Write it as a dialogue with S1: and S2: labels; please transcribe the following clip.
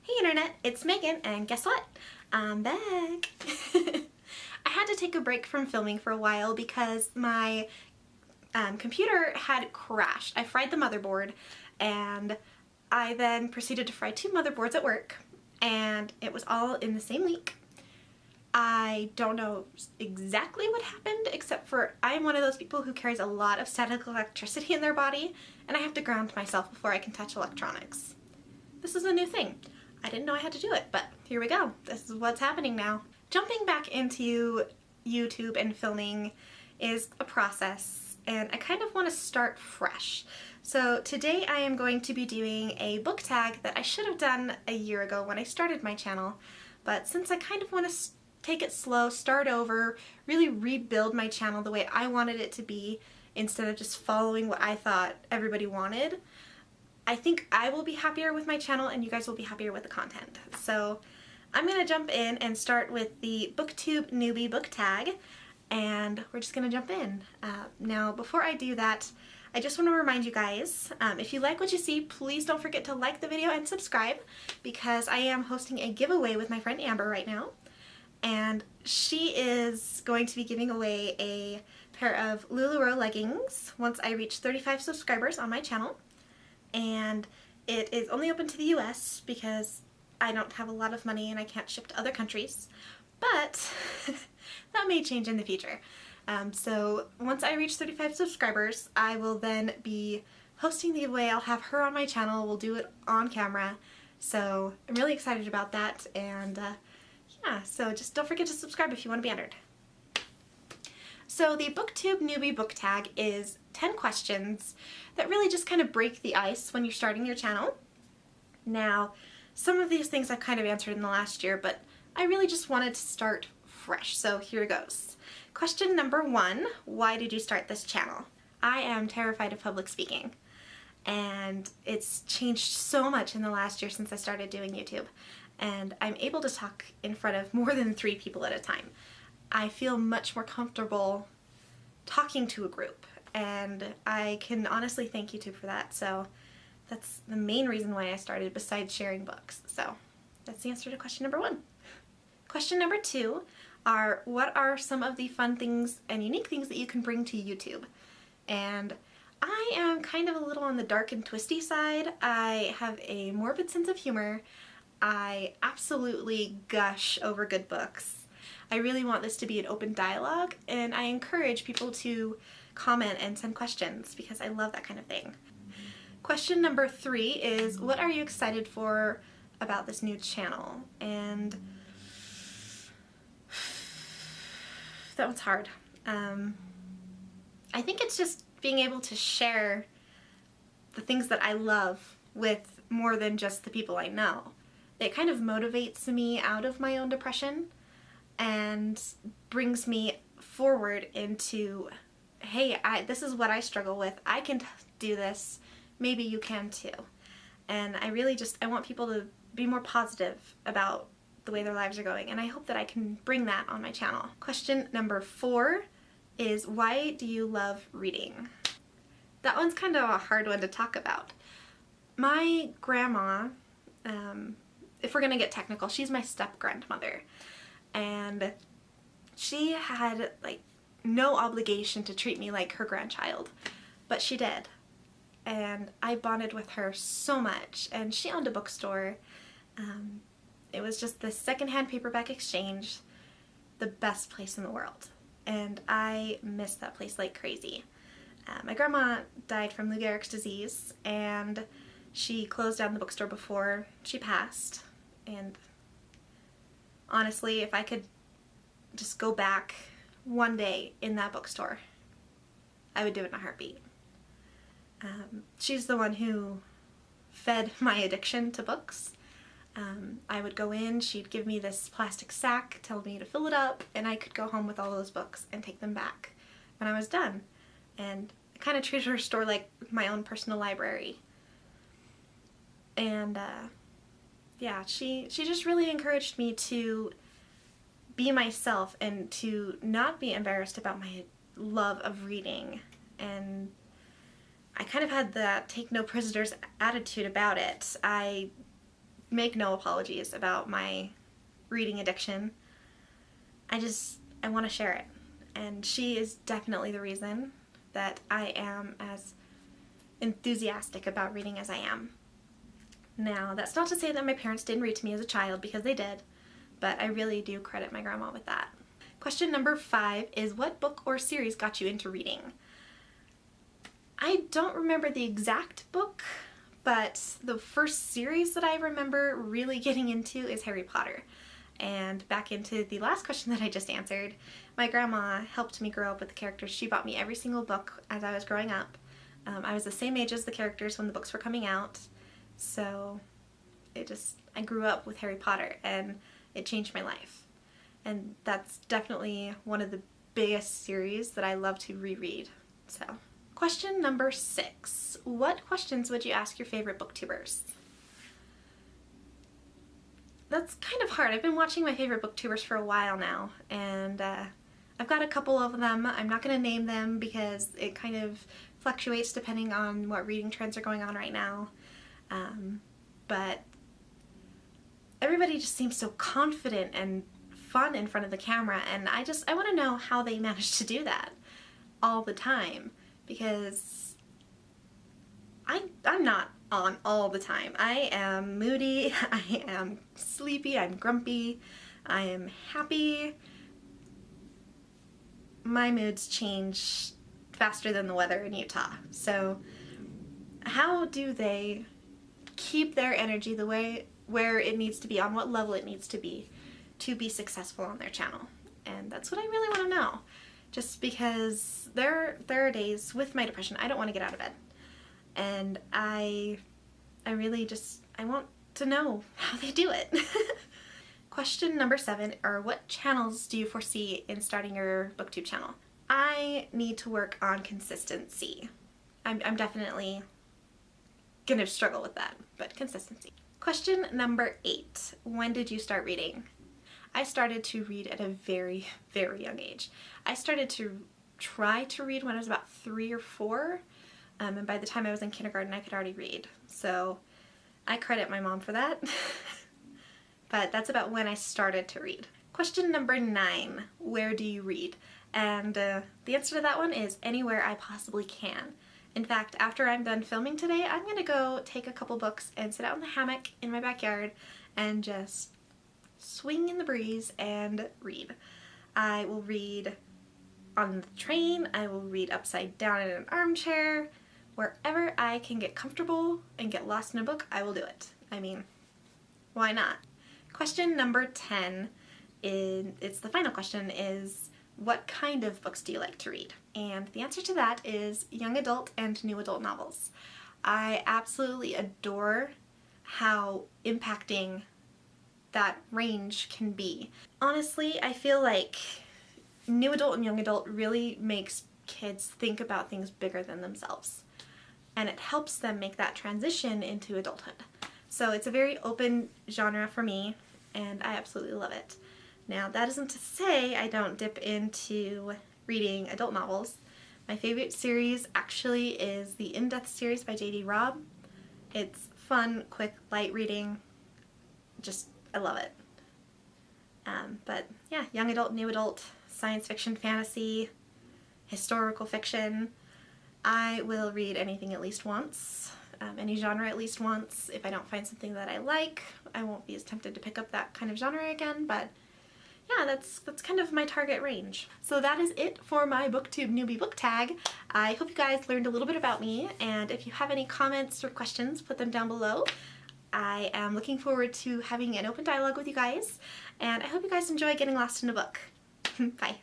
S1: Hey Internet, it's Megan, and guess what? I'm back! I had to take a break from filming for a while because my computer had crashed. I fried the motherboard, and I then proceeded to fry two motherboards at work, and it was all in the same week. I don't know exactly what happened, except for I'm one of those people who carries a lot of static electricity in their body, and I have to ground myself before I can touch electronics. This is a new thing. I didn't know I had to do it, but here we go. This is what's happening now. Jumping back into YouTube and filming is a process, and I kind of want to start fresh. So today I am going to be doing a book tag that I should have done a year ago when I started my channel, but since I kind of want to take it slow, start over, really rebuild my channel the way I wanted it to be instead of just following what I thought everybody wanted, I think I will be happier with my channel and you guys will be happier with the content. So I'm going to jump in and start with the Booktube Newbie book tag, and we're just going to jump in. Now before I do that, I just want to remind you guys, if you like what you see, please don't forget to like the video and subscribe, because I am hosting a giveaway with my friend Amber right now, and she is going to be giving away a pair of LuLaRoe Leggings once I reach 35 subscribers on my channel. And it is only open to the US because I don't have a lot of money and I can't ship to other countries, but that may change in the future. So once I reach 35 subscribers, I will then be hosting the giveaway. I'll have her on my channel. We'll do it on camera. So I'm really excited about that, and yeah, so just don't forget to subscribe if you want to be entered. So the Booktube Newbie book tag is 10 questions that really just kind of break the ice when you're starting your channel. Now, some of these things I've kind of answered in the last year, but I really just wanted to start fresh, so here goes. Question number 1, why did you start this channel? I am terrified of public speaking, and it's changed so much in the last year since I started doing YouTube, and I'm able to talk in front of more than 3 people at a time. I feel much more comfortable talking to a group, and I can honestly thank YouTube for that. So that's the main reason why I started, besides sharing books. So that's the answer to question number 1. Question number 2 are, what are some of the fun things and unique things that you can bring to YouTube? And I am kind of a little on the dark and twisty side. I have a morbid sense of humor. I absolutely gush over good books. I really want this to be an open dialogue, and I encourage people to comment and send questions because I love that kind of thing. Question number 3 is, what are you excited for about this new channel? And that one's hard. I think it's just being able to share the things that I love with more than just the people I know. It kind of motivates me out of my own depression and brings me forward into, hey, this is what I struggle with. I can do this. Maybe you can too. And I really I want people to be more positive about the way their lives are going, and I hope that I can bring that on my channel. Question number 4 is, why do you love reading? That one's kind of a hard one to talk about. My grandma, if we're gonna get technical, she's my step-grandmother. And she had like no obligation to treat me like her grandchild, but she did. And I bonded with her so much, and she owned a bookstore. It was just this secondhand paperback exchange, the best place in the world. And I miss that place like crazy. My grandma died from Lou Gehrig's disease, and she closed down the bookstore before she passed. And honestly, if I could just go back one day in that bookstore, I would do it in a heartbeat. She's the one who fed my addiction to books. I would go in, she'd give me this plastic sack, tell me to fill it up, and I could go home with all those books and take them back when I was done. And I kind of treated her store like my own personal library. And yeah, she just really encouraged me to be myself and to not be embarrassed about my love of reading. And I kind of had that take no prisoners attitude about it. I make no apologies about my reading addiction. I want to share it. And she is definitely the reason that I am as enthusiastic about reading as I am. Now, that's not to say that my parents didn't read to me as a child, because they did, but I really do credit my grandma with that. Question number 5 is, what book or series got you into reading? I don't remember the exact book, but the first series that I remember really getting into is Harry Potter. And back into the last question that I just answered, my grandma helped me grow up with the characters. She bought me every single book as I was growing up. I was the same age as the characters when the books were coming out, so I grew up with Harry Potter, and it changed my life. And that's definitely one of the biggest series that I love to reread. So, question number 6. What questions would you ask your favorite booktubers? That's kind of hard. I've been watching my favorite booktubers for a while now, and I've got a couple of them. I'm not going to name them because it kind of fluctuates depending on what reading trends are going on right now. But everybody just seems so confident and fun in front of the camera, and I want to know how they manage to do that all the time, because I'm not on all the time. I am moody, I am sleepy, I'm grumpy, I am happy. My moods change faster than the weather in Utah. So how do they keep their energy the way where it needs to be, on what level it needs to be successful on their channel? And that's what I really want to know. Just because there are days with my depression I don't want to get out of bed. And I really I want to know how they do it. Question number 7 are, what channels do you foresee in starting your Booktube channel? I need to work on consistency. I'm definitely gonna struggle with that, but consistency. Question number 8, when did you start reading? I started to read at a very, very young age. I started to try to read when I was about 3 or 4, and by the time I was in kindergarten I could already read. So I credit my mom for that. But that's about when I started to read. Question number 9, where do you read? And the answer to that one is anywhere I possibly can. In fact, after I'm done filming today, I'm gonna go take a couple books and sit out in the hammock in my backyard and just swing in the breeze and read. I will read on the train, I will read upside down in an armchair. Wherever I can get comfortable and get lost in a book, I will do it. I mean, why not? Question number 10, it's the final question, is what kind of books do you like to read? And the answer to that is young adult and new adult novels. I absolutely adore how impacting that range can be. Honestly, I feel like new adult and young adult really makes kids think about things bigger than themselves. And it helps them make that transition into adulthood. So it's a very open genre for me, and I absolutely love it. Now, that isn't to say I don't dip into reading adult novels. My favorite series actually is the In-Depth series by J.D. Robb. It's fun, quick, light reading. I love it. But yeah, young adult, new adult, science fiction, fantasy, historical fiction. I will read anything at least once, any genre at least once. If I don't find something that I like, I won't be as tempted to pick up that kind of genre again, but yeah, that's kind of my target range. So that is it for my Booktube Newbie book tag. I hope you guys learned a little bit about me, and if you have any comments or questions, put them down below. I am looking forward to having an open dialogue with you guys, and I hope you guys enjoy getting lost in a book. Bye.